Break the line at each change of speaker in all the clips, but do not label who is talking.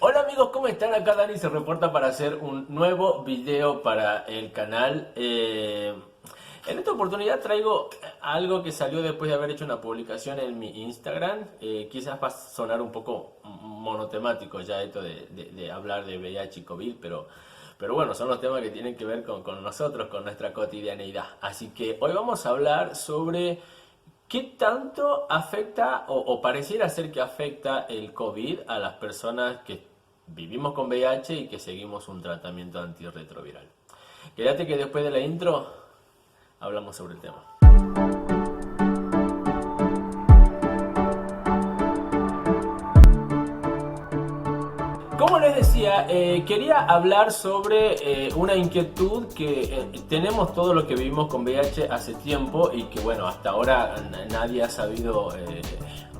Hola amigos, ¿cómo están? Acá Dani se reporta para hacer un nuevo video para el canal. En esta oportunidad traigo algo que salió después de haber hecho una publicación en mi Instagram. Quizás va a sonar un poco monotemático ya esto de hablar de VIH y COVID, pero bueno, son los temas que tienen que ver con nosotros, con nuestra cotidianeidad. Así que hoy vamos a hablar sobre ¿qué tanto afecta o pareciera ser que afecta el COVID a las personas que vivimos con VIH y que seguimos un tratamiento antirretroviral? Quédate que después de la intro hablamos sobre el tema. Como les decía, quería hablar sobre una inquietud que tenemos todos los que vivimos con VIH hace tiempo y que bueno, hasta ahora nadie ha sabido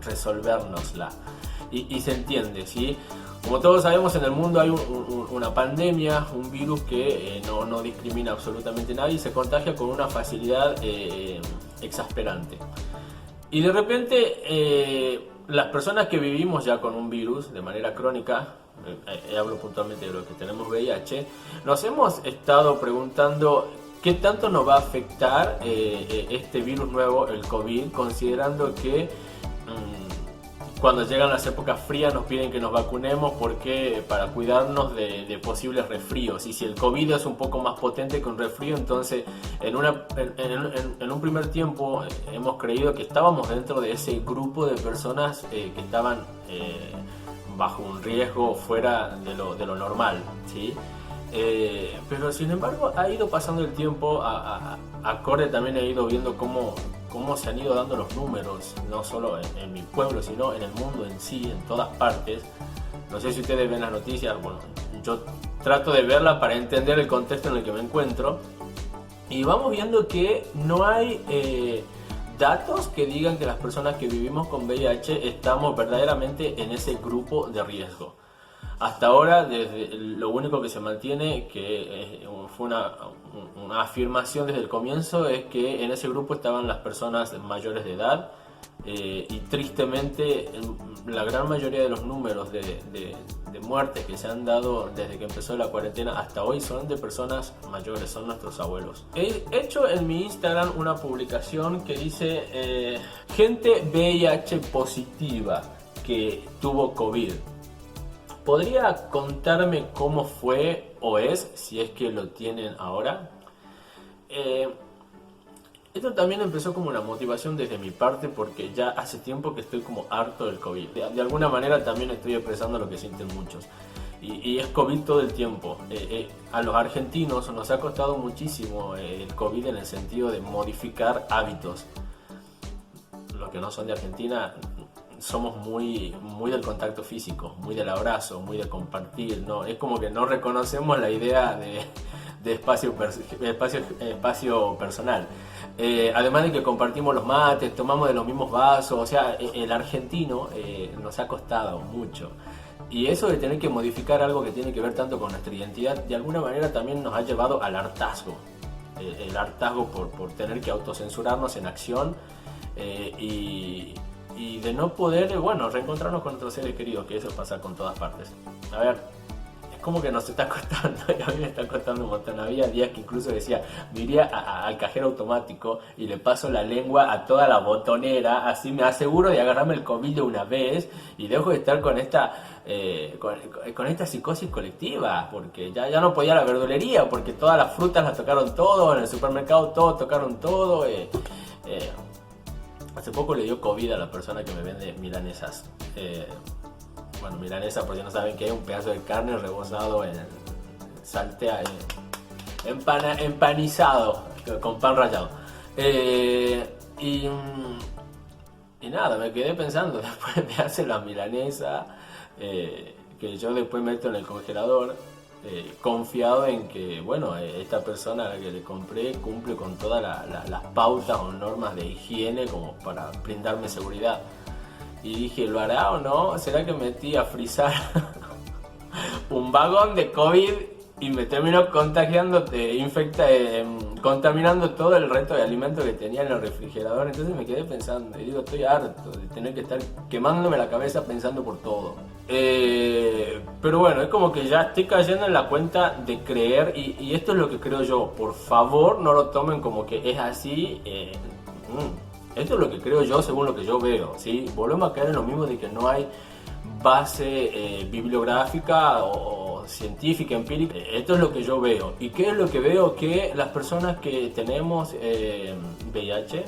resolvérnosla. Y se entiende, ¿sí? Como todos sabemos, en el mundo hay una pandemia, un virus que no discrimina absolutamente a nadie y se contagia con una facilidad exasperante. Y de repente, las personas que vivimos ya con un virus de manera crónica, hablo puntualmente de los que tenemos VIH, nos hemos estado preguntando qué tanto nos va a afectar este virus nuevo, el COVID, considerando que cuando llegan las épocas frías nos piden que nos vacunemos porque para cuidarnos de posibles resfríos. Y si el COVID es un poco más potente que un resfrío, entonces en un primer tiempo hemos creído que estábamos dentro de ese grupo de personas que estaban bajo un riesgo fuera de lo normal, ¿sí? Pero sin embargo ha ido pasando el tiempo, acorde también he ido viendo cómo se han ido dando los números, no solo en mi pueblo, sino en el mundo en sí, en todas partes. No sé si ustedes ven las noticias, bueno, yo trato de verla para entender el contexto en el que me encuentro. Y vamos viendo que no hay datos que digan que las personas que vivimos con VIH estamos verdaderamente en ese grupo de riesgo. Hasta ahora, lo único que se mantiene, que fue una afirmación desde el comienzo, es que en ese grupo estaban las personas mayores de edad y tristemente la gran mayoría de los números de muertes que se han dado desde que empezó la cuarentena hasta hoy son de personas mayores, son nuestros abuelos. He hecho en mi Instagram una publicación que dice gente VIH positiva que tuvo COVID. ¿Podría contarme cómo fue o es, si es que lo tienen ahora? Esto también empezó como una motivación desde mi parte porque ya hace tiempo que estoy como harto del COVID. De alguna manera también estoy expresando lo que sienten muchos. Y es COVID todo el tiempo. A los argentinos nos ha costado muchísimo el COVID en el sentido de modificar hábitos. Los que no son de Argentina somos muy del contacto físico, muy del abrazo, muy de compartir, ¿no? Es como que no reconocemos la idea de espacio personal. Además de que compartimos los mates, tomamos de los mismos vasos, o sea, el argentino nos ha costado mucho. Y eso de tener que modificar algo que tiene que ver tanto con nuestra identidad, de alguna manera también nos ha llevado al hartazgo. El hartazgo por tener que autocensurarnos en acción y de no poder, bueno, reencontrarnos con nuestros seres queridos, que eso pasa con todas partes. A ver, es como que nos está costando, y a mí me está costando un montón. Había días que incluso decía, me iría al cajero automático y le paso la lengua a toda la botonera, así me aseguro de agarrarme el COVID de una vez y dejo de estar con esta psicosis colectiva, porque ya no podía la verdulería, porque todas las frutas las tocaron todo, en el supermercado todo tocaron todo. Hace poco le dio COVID a la persona que me vende milanesas. Bueno, milanesa, por si no saben, que es un pedazo de carne rebozado en empanizado con pan rallado. Y nada, me quedé pensando, después me hace la milanesa que yo después meto en el congelador. Confiado en que, bueno, esta persona a la que le compré cumple con todas las pautas o normas de higiene como para brindarme seguridad. Y dije, ¿lo hará o no? ¿Será que metí a frizar un vagón de COVID y me terminó contagiando, contaminando todo el resto de alimentos que tenía en el refrigerador? Entonces me quedé pensando y digo, estoy harto de tener que estar quemándome la cabeza pensando por todo. Pero bueno, es como que ya estoy cayendo en la cuenta de creer y esto es lo que creo yo. Por favor, no lo tomen como que es así. Esto es lo que creo yo según lo que yo veo, ¿sí? Volvemos a caer en lo mismo de que no hay base bibliográfica o científica, empírica. Esto es lo que yo veo. ¿Y qué es lo que veo? Que las personas que tenemos VIH,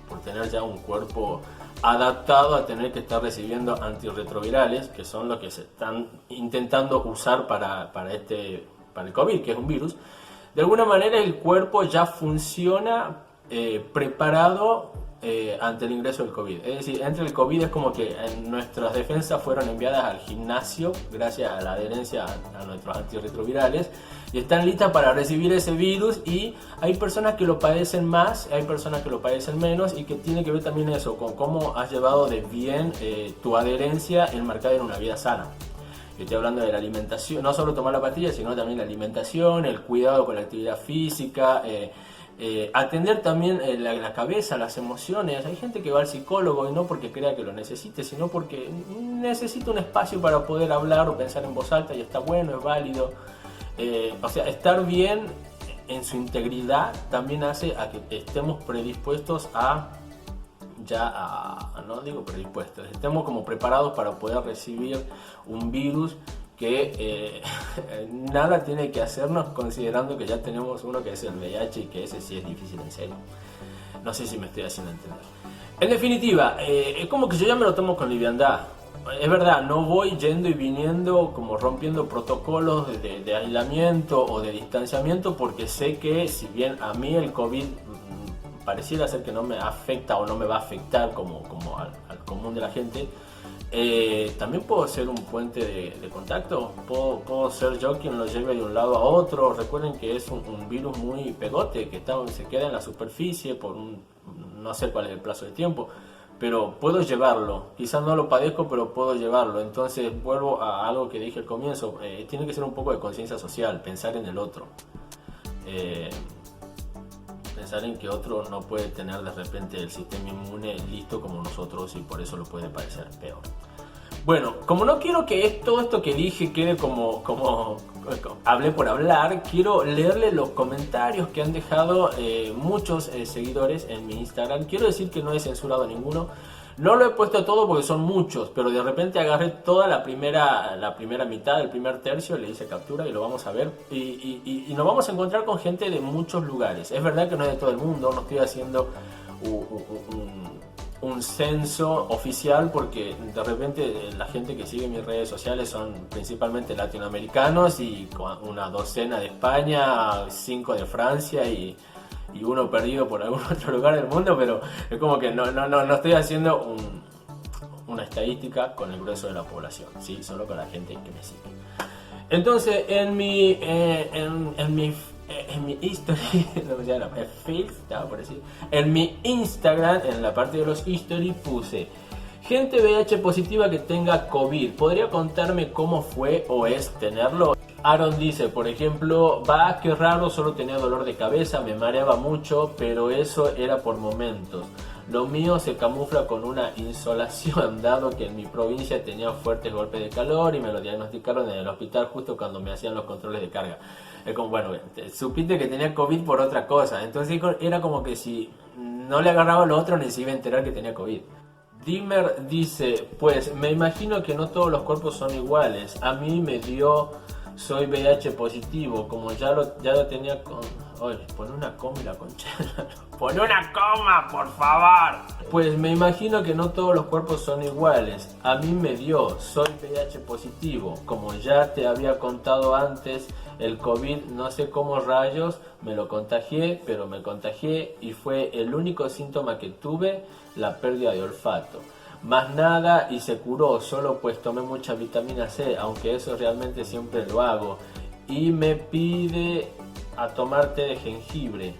por tener ya un cuerpo adaptado a tener que estar recibiendo antirretrovirales, que son los que se están intentando usar para el COVID, que es un virus, de alguna manera el cuerpo ya funciona preparado ante el ingreso del COVID. Es decir, entre el COVID es como que nuestras defensas fueron enviadas al gimnasio gracias a la adherencia a nuestros antirretrovirales y están listas para recibir ese virus, y hay personas que lo padecen más, hay personas que lo padecen menos, y que tiene que ver también eso, con cómo has llevado de bien tu adherencia enmarcada en una vida sana. Yo estoy hablando de la alimentación, no solo tomar la pastilla, sino también la alimentación, el cuidado con la actividad física, atender también la cabeza, las emociones. Hay gente que va al psicólogo y no porque crea que lo necesite, sino porque necesita un espacio para poder hablar o pensar en voz alta, y está bueno, es válido. O sea, estar bien en su integridad también hace a que estemos predispuestos no digo predispuestos, estemos como preparados para poder recibir un virus que nada tiene que hacernos, considerando que ya tenemos uno que es el VIH, y que ese sí es difícil en serio. No sé si me estoy haciendo entender. En definitiva, es como que yo ya me lo tomo con liviandad. Es verdad, no voy yendo y viniendo como rompiendo protocolos de aislamiento o de distanciamiento, porque sé que si bien a mí el COVID pareciera ser que no me afecta o no me va a afectar como al común de la gente, también puedo ser un puente de contacto, puedo ser yo quien lo lleve de un lado a otro. Recuerden que es un virus muy pegote, que se queda en la superficie por no sé cuál es el plazo de tiempo, pero puedo llevarlo. Quizás no lo padezco, pero puedo llevarlo. Entonces vuelvo a algo que dije al comienzo, tiene que ser un poco de conciencia social, pensar en el otro. Pensar en que otro no puede tener de repente el sistema inmune listo como nosotros, y por eso lo puede padecer peor. Bueno, como no quiero que todo esto que dije quede como hablé por hablar, quiero leerle los comentarios que han dejado muchos seguidores en mi Instagram. Quiero decir que no he censurado ninguno. No lo he puesto todo porque son muchos, pero de repente agarré toda la primera mitad, el primer tercio, le hice captura y lo vamos a ver. Y nos vamos a encontrar con gente de muchos lugares. Es verdad que no es de todo el mundo, no estoy haciendo un censo oficial, porque de repente la gente que sigue mis redes sociales son principalmente latinoamericanos, y una docena de España, 5 de Francia y uno perdido por algún otro lugar del mundo, pero es como que no estoy haciendo una estadística con el grueso de la población, ¿sí? Solo con la gente que me sigue. Entonces, en mi history, en mi Instagram, en la parte de los history, puse: gente VIH positiva que tenga COVID, ¿podría contarme cómo fue o es tenerlo? Aaron dice, por ejemplo, qué raro, solo tenía dolor de cabeza, me mareaba mucho, pero eso era por momentos. Lo mío se camufla con una insolación, dado que en mi provincia tenía fuertes golpes de calor y me lo diagnosticaron en el hospital justo cuando me hacían los controles de carga. Es como, bueno, supiste que tenía COVID por otra cosa, entonces era como que si no le agarraba lo otro ni se iba a enterar que tenía COVID. Dimmer dice, pues me imagino que no todos los cuerpos son iguales, a mí me dio... soy VIH positivo, como ya lo tenía con... Oye, pon una coma y la concha. ¡Pon una coma, por favor! Pues me imagino que no todos los cuerpos son iguales. A mí me dio, soy VIH positivo. Como ya te había contado antes, el COVID, no sé cómo rayos, me lo contagié, pero me contagié y fue el único síntoma que tuve, la pérdida de olfato. Más nada y se curó, solo pues tomé mucha vitamina C, aunque eso realmente siempre lo hago. Y me pide a tomar té de jengibre.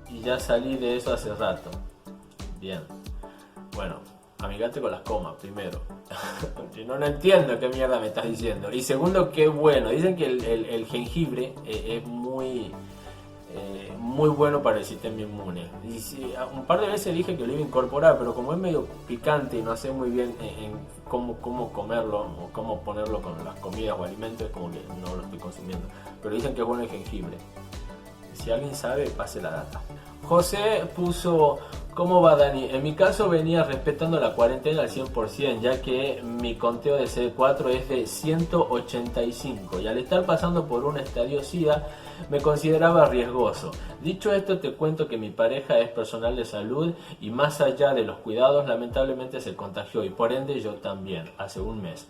Y ya salí de eso hace rato. Bien. Bueno, amigate con las comas, primero. Si no entiendo qué mierda me estás diciendo. Y segundo, qué bueno. Dicen que el jengibre es muy... muy bueno para el sistema inmune. Y un par de veces dije que lo iba a incorporar, pero como es medio picante y no sé muy bien en cómo comerlo o cómo ponerlo con las comidas o alimentos, es como que no lo estoy consumiendo. Pero dicen que es bueno el jengibre. Si alguien sabe, pase la data. José puso: ¿cómo va, Dani? En mi caso venía respetando la cuarentena al 100%, ya que mi conteo de CD4 es de 185 y al estar pasando por un estadio SIDA me consideraba riesgoso. Dicho esto, te cuento que mi pareja es personal de salud y más allá de los cuidados, lamentablemente se contagió y por ende yo también, hace un mes.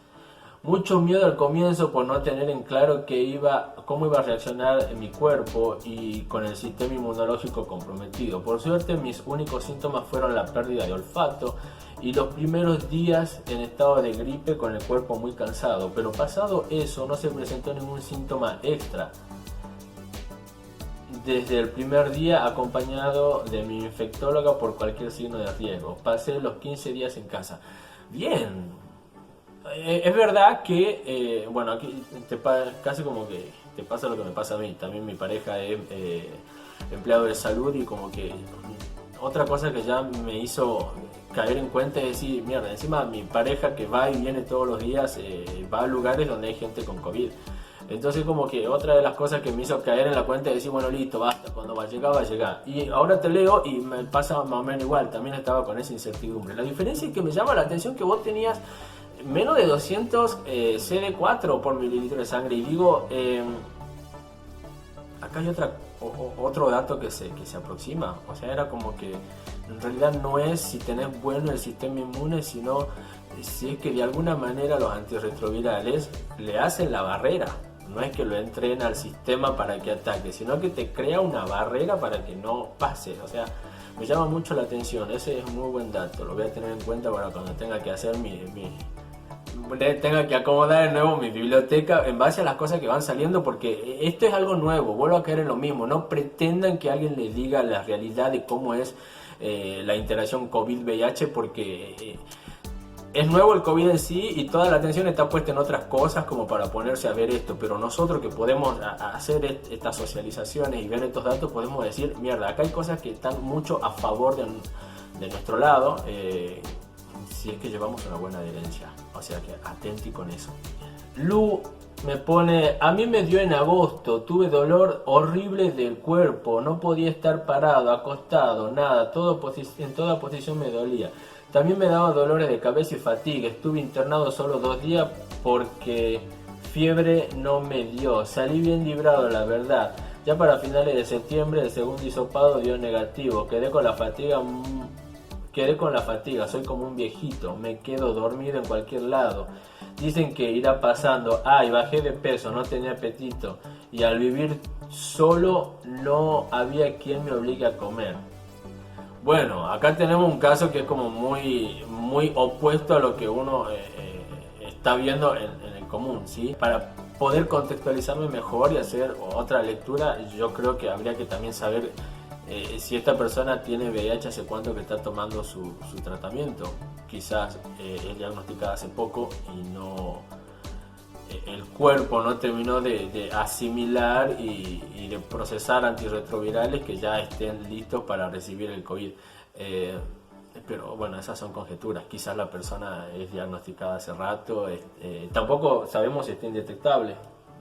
Mucho miedo al comienzo por no tener en claro cómo iba a reaccionar mi cuerpo y con el sistema inmunológico comprometido. Por suerte, mis únicos síntomas fueron la pérdida de olfato y los primeros días en estado de gripe con el cuerpo muy cansado, pero pasado eso no se presentó ningún síntoma extra. Desde el primer día acompañado de mi infectóloga por cualquier signo de riesgo. Pasé los 15 días en casa. Bien. Es verdad que, bueno, aquí casi como que te pasa lo que me pasa a mí. También mi pareja es empleado de salud y como que otra cosa que ya me hizo caer en cuenta es decir, mierda, encima mi pareja que va y viene todos los días va a lugares donde hay gente con COVID. Entonces como que otra de las cosas que me hizo caer en la cuenta es decir, bueno, listo, basta, cuando va a llegar, va a llegar. Y ahora te leo y me pasa más o menos igual, también estaba con esa incertidumbre. La diferencia es que me llama la atención que vos tenías menos de 200 CD4 por mililitro de sangre. Y digo, acá hay otro dato que se aproxima. O sea, era como que en realidad no es si tenés bueno el sistema inmune, sino si es que de alguna manera los antirretrovirales le hacen la barrera. No es que lo entrena al sistema para que ataque, sino que te crea una barrera para que no pase. O sea, me llama mucho la atención. Ese es un muy buen dato. Lo voy a tener en cuenta para cuando tenga que hacer tenga que acomodar de nuevo mi biblioteca en base a las cosas que van saliendo, porque esto es algo nuevo. Vuelvo a caer en lo mismo. No pretendan que alguien les diga la realidad de cómo es la interacción COVID-VIH, porque es nuevo el COVID en sí y toda la atención está puesta en otras cosas como para ponerse a ver esto, pero nosotros que podemos hacer estas socializaciones y ver estos datos podemos decir, mierda, acá hay cosas que están mucho a favor de nuestro lado, si es que llevamos una buena adherencia, o sea que atenti con eso. Lu me pone: a mí me dio en agosto, tuve dolor horrible del cuerpo, no podía estar parado, acostado, nada, en toda posición me dolía. También me daba dolores de cabeza y fatiga. Estuve internado solo 2 días porque fiebre no me dio. Salí bien librado, la verdad. Ya para finales de septiembre el segundo hisopado dio negativo. Quedé con la fatiga. Soy como un viejito. Me quedo dormido en cualquier lado. Dicen que irá pasando. Y bajé de peso, no tenía apetito. Y al vivir solo no había quien me obligue a comer. Bueno, acá tenemos un caso que es como muy, muy opuesto a lo que uno está viendo en el común, ¿sí? Para poder contextualizarme mejor y hacer otra lectura, yo creo que habría que también saber si esta persona tiene VIH, hace cuánto que está tomando su tratamiento. Quizás es diagnosticada hace poco y no... el cuerpo no terminó de asimilar y de procesar antirretrovirales que ya estén listos para recibir el COVID. Pero bueno, esas son conjeturas. Quizás la persona es diagnosticada hace rato. Tampoco sabemos si está indetectable.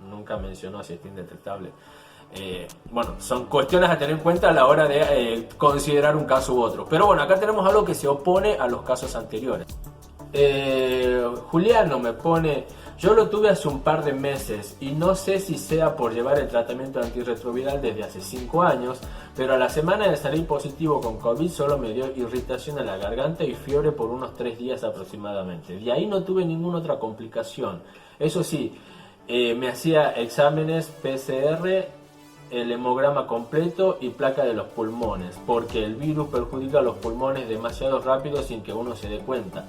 Nunca mencionó si está indetectable. Bueno, son cuestiones a tener en cuenta a la hora de considerar un caso u otro. Pero bueno, acá tenemos algo que se opone a los casos anteriores. Juliano me pone: yo lo tuve hace un par de meses y no sé si sea por llevar el tratamiento antirretroviral desde hace 5 años, pero a la semana de salir positivo con COVID solo me dio irritación en la garganta y fiebre por unos 3 días aproximadamente. De ahí no tuve ninguna otra complicación. Eso sí, me hacía exámenes PCR, el hemograma completo y placa de los pulmones, porque el virus perjudica los pulmones demasiado rápido sin que uno se dé cuenta.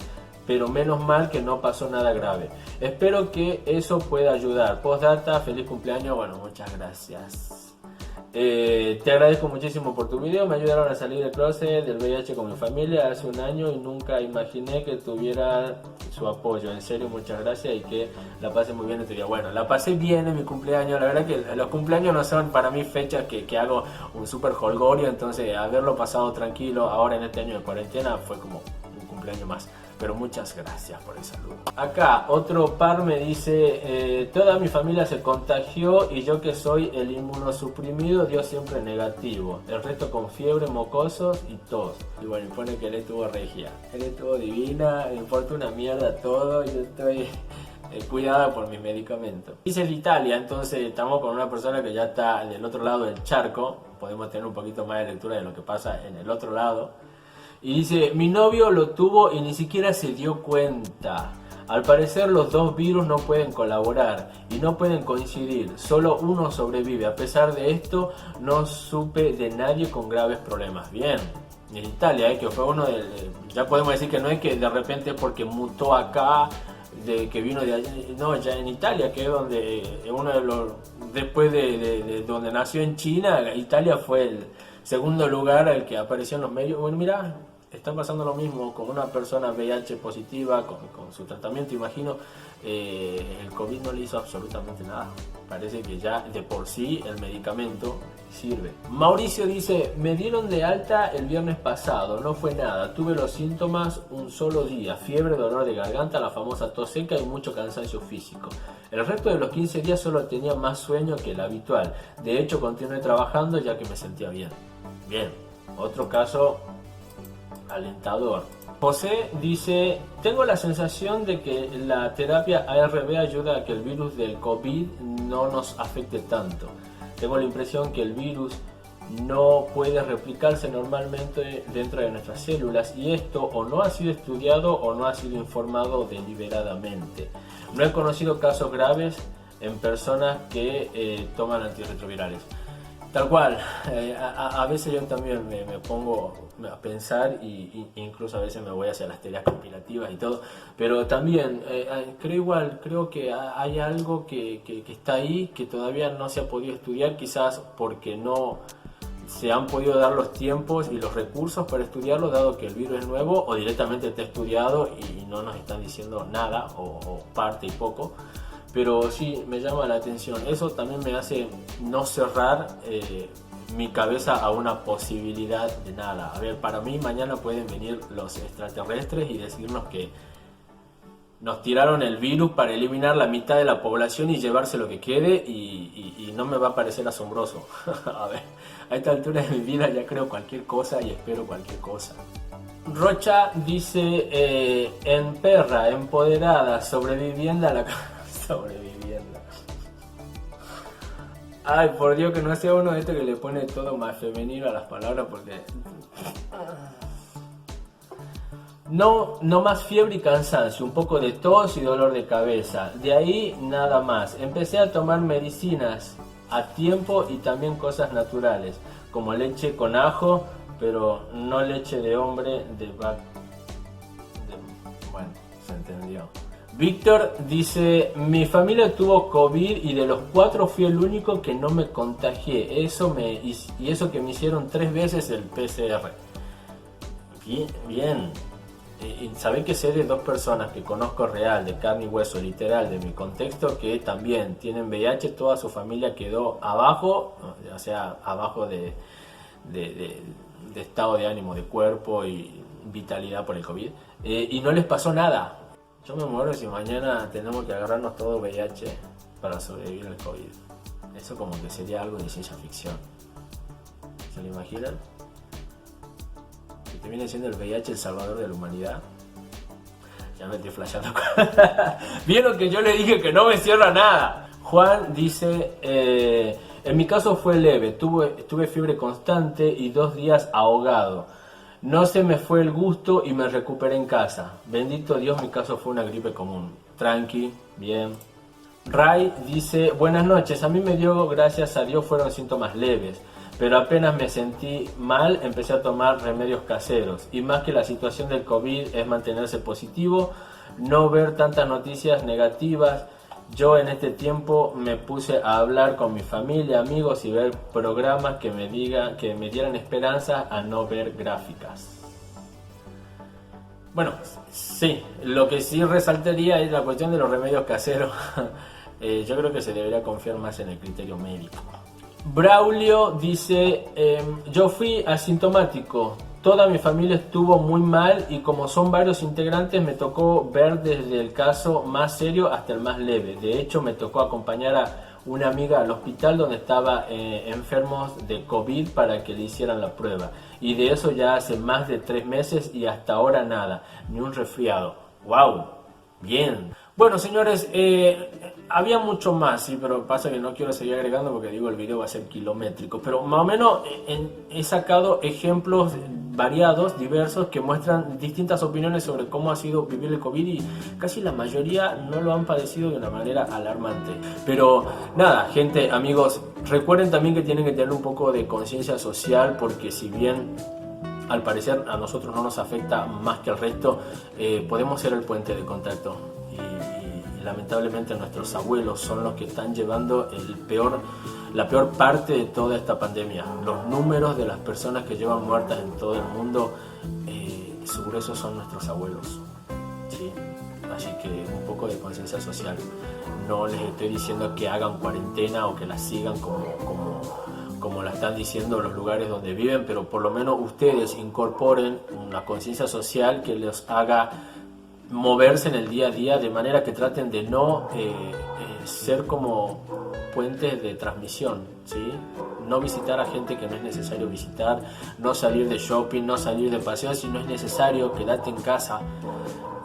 Pero menos mal que no pasó nada grave. Espero que eso pueda ayudar. Postdata, feliz cumpleaños. Bueno, muchas gracias. Te agradezco muchísimo por tu video, me ayudaron a salir del closet del VIH con mi familia hace un año y nunca imaginé que tuviera su apoyo. En serio, muchas gracias y que la pasé muy bien este día. Bueno, la pasé bien en mi cumpleaños. La verdad que los cumpleaños no son para mí fechas que hago un súper holgorio, entonces haberlo pasado tranquilo ahora en este año de cuarentena fue como un cumpleaños más. Pero muchas gracias por el saludo. Acá otro par me dice, toda mi familia se contagió y yo que soy el inmunosuprimido dio siempre negativo. El resto con fiebre, mocosos y tos. Y bueno, y pone que él estuvo regia. Él estuvo divina, me importa una mierda todo, yo estoy cuidada por mis medicamentos. Dice de Italia, entonces estamos con una persona que ya está del otro lado del charco. Podemos tener un poquito más de lectura de lo que pasa en el otro lado. Y dice, mi novio lo tuvo y ni siquiera se dio cuenta. Al parecer los dos virus no pueden colaborar y no pueden coincidir, solo uno sobrevive. A pesar de esto, no supe de nadie con graves problemas. Bien, en Italia, que fue uno de... Ya podemos decir que no es que de repente porque mutó acá, de que vino de allá, no, ya en Italia, que es donde uno de los... Después de donde nació en China, Italia fue el segundo lugar al que apareció en los medios. Bueno, mira, está pasando lo mismo con una persona VIH positiva, con su tratamiento, imagino. El COVID no le hizo absolutamente nada. Parece que ya de por sí el medicamento sirve. Mauricio dice, me dieron de alta el viernes pasado, no fue nada, tuve los síntomas un solo día, fiebre, dolor de garganta, la famosa tos seca y mucho cansancio físico. El resto de los 15 días solo tenía más sueño que el habitual. De hecho, continué trabajando ya que me sentía bien. Bien, otro caso alentador. José dice, tengo la sensación de que la terapia ARB ayuda a que el virus del COVID no nos afecte tanto. Tengo la impresión que el virus no puede replicarse normalmente dentro de nuestras células y esto o no ha sido estudiado o no ha sido informado deliberadamente. No he conocido casos graves en personas que toman antirretrovirales. Tal cual, a veces yo también me pongo a pensar y incluso a veces me voy hacia las teorías conspirativas y todo, pero también creo que hay algo que está ahí que todavía no se ha podido estudiar, quizás porque no se han podido dar los tiempos y los recursos para estudiarlo, dado que el virus es nuevo o directamente está estudiado y no nos están diciendo nada o parte y poco. Pero sí, me llama la atención. Eso también me hace no cerrar mi cabeza a una posibilidad de nada. A ver, para mí mañana pueden venir los extraterrestres y decirnos que nos tiraron el virus para eliminar la mitad de la población y llevarse lo que quede y no me va a parecer asombroso. A ver, a esta altura de mi vida ya creo cualquier cosa y espero cualquier cosa. Rocha dice, en perra, empoderada, sobreviviendo a la... sobreviviendo. Ay, por Dios, que no sea uno de estos que le pone todo más femenino a las palabras porque... No más fiebre y cansancio, un poco de tos y dolor de cabeza. De ahí nada más. Empecé a tomar medicinas a tiempo y también cosas naturales, como leche con ajo, pero no leche de hombre de vaca. Bueno, se entendió. Víctor dice, mi familia tuvo COVID y de los 4 fui el único que no me contagié. Y eso que me hicieron 3 veces el PCR. Bien. Y saben que sé de 2 personas que conozco real, de carne y hueso, literal, de mi contexto, que también tienen VIH, toda su familia quedó abajo, o sea, abajo de estado de ánimo, de cuerpo y vitalidad por el COVID, y no les pasó nada. Yo me muero si mañana tenemos que agarrarnos todo VIH para sobrevivir al COVID. Eso como que sería algo de ciencia ficción. ¿Se lo imaginan? Que te viene siendo el VIH el salvador de la humanidad. Ya me estoy flasheando. Vieron que yo le dije que no me cierra nada. Juan dice, en mi caso fue leve, tuve fiebre constante y 2 días ahogado. No se me fue el gusto y me recuperé en casa. Bendito Dios, mi caso fue una gripe común. Tranqui, bien. Ray dice, buenas noches, a mí me dio, gracias a Dios, fueron síntomas leves. Pero apenas me sentí mal, empecé a tomar remedios caseros. Y más que la situación del COVID es mantenerse positivo, no ver tantas noticias negativas Yo en este tiempo me puse a hablar con mi familia, amigos y ver programas que me dieran esperanza a no ver gráficas. Bueno, sí, lo que sí resaltaría es la cuestión de los remedios caseros. Yo creo que se debería confiar más en el criterio médico. Braulio dice, yo fui asintomático, toda mi familia estuvo muy mal y como son varios integrantes me tocó ver desde el caso más serio hasta el más leve. De hecho me tocó acompañar a una amiga al hospital donde estaba enfermos de COVID para que le hicieran la prueba. Y de eso ya hace más de 3 meses y hasta ahora nada, ni un resfriado. ¡Wow! Bien. Bueno, señores, había mucho más, sí, pero pasa que no quiero seguir agregando porque digo el video va a ser kilométrico. Pero más o menos he sacado ejemplos variados, diversos, que muestran distintas opiniones sobre cómo ha sido vivir el COVID y casi la mayoría no lo han padecido de una manera alarmante. Pero nada, gente, amigos, recuerden también que tienen que tener un poco de conciencia social porque si bien al parecer a nosotros no nos afecta más que al resto, podemos ser el puente de contacto y lamentablemente nuestros abuelos son los que están llevando la peor parte de toda esta pandemia. Los números de las personas que llevan muertas en todo el mundo, su grueso son nuestros abuelos, ¿sí? Así que un poco de conciencia social. No les estoy diciendo que hagan cuarentena o que la sigan como la están diciendo los lugares donde viven, pero por lo menos ustedes incorporen una conciencia social que les haga moverse en el día a día de manera que traten de no ser como puentes de transmisión, ¿sí? No visitar a gente que no es necesario visitar, no salir de shopping, no salir de paseo si no es necesario, quedarte en casa.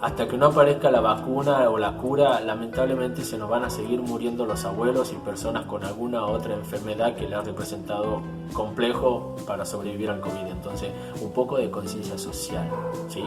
Hasta que no aparezca la vacuna o la cura, lamentablemente se nos van a seguir muriendo los abuelos y personas con alguna otra enfermedad que le ha representado complejo para sobrevivir al COVID. Entonces, un poco de conciencia social, ¿sí?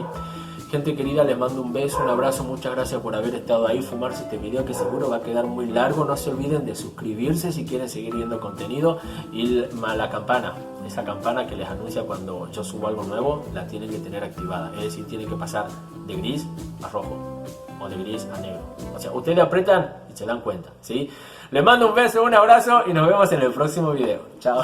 Gente querida, les mando un beso, un abrazo, muchas gracias por haber estado ahí, fumarse este video que seguro va a quedar muy largo. No se olviden de suscribirse si quieren seguir viendo contenido y la campana, esa campana que les anuncia cuando yo subo algo nuevo, la tienen que tener activada, es decir, tienen que pasar de gris a rojo o de gris a negro. O sea, ustedes apretan y se dan cuenta, ¿sí? Les mando un beso, un abrazo y nos vemos en el próximo video. Chao.